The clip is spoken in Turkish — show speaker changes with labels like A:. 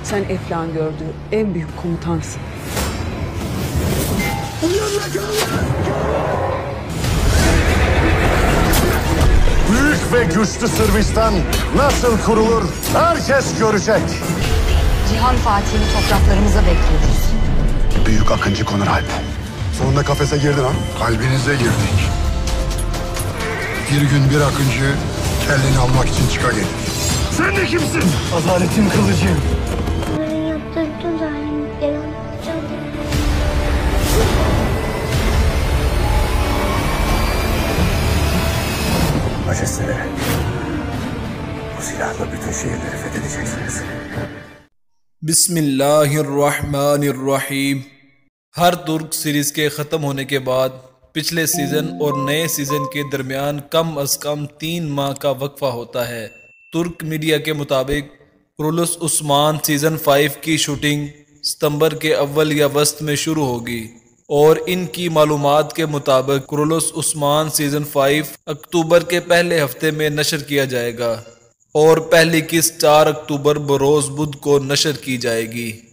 A: Sen Eflak'ın gördüğü en büyük komutansın.
B: Büyük ve güçlü Sırbistan nasıl kurulur herkes görecek.
C: Cihan Fatih'i topraklarımıza bekliyoruz.
B: Büyük Akıncı Konur Alp. Sonunda kafese girdin ha?
D: Kalbinize girdik. Bir gün bir Akıncı kelleni almak için çıka gelir.
B: Sen de kimsin?
D: Adaletin kılıcı.
E: Onların yaptığı bütün zalimlikleri anlatacağım.
B: Majesteleri. Bu silahla bütün şehirleri fethedeceksiniz.
F: बिस्मिल्लाहिर्रहमानिर्रहीम। हर तुर्क सीरीज के ख़त्म होने के बाद पिछले सीज़न और नए सीज़न के दरमियान कम अज़ कम 3 माह का वक्फा होता है। तुर्क मीडिया के मुताबिक कुरुलुस उस्मान सीज़न 5 की शूटिंग सितंबर के अव्वल या वस्त में शुरू होगी और इनकी मालूमात के मुताबिक कुरुलुस उस्मान सीज़न 5 अक्टूबर के पहले हफ्ते में नशर किया जाएगा और पहली किस्त 4 अक्टूबर बरोज़ बुध को नशर की जाएगी।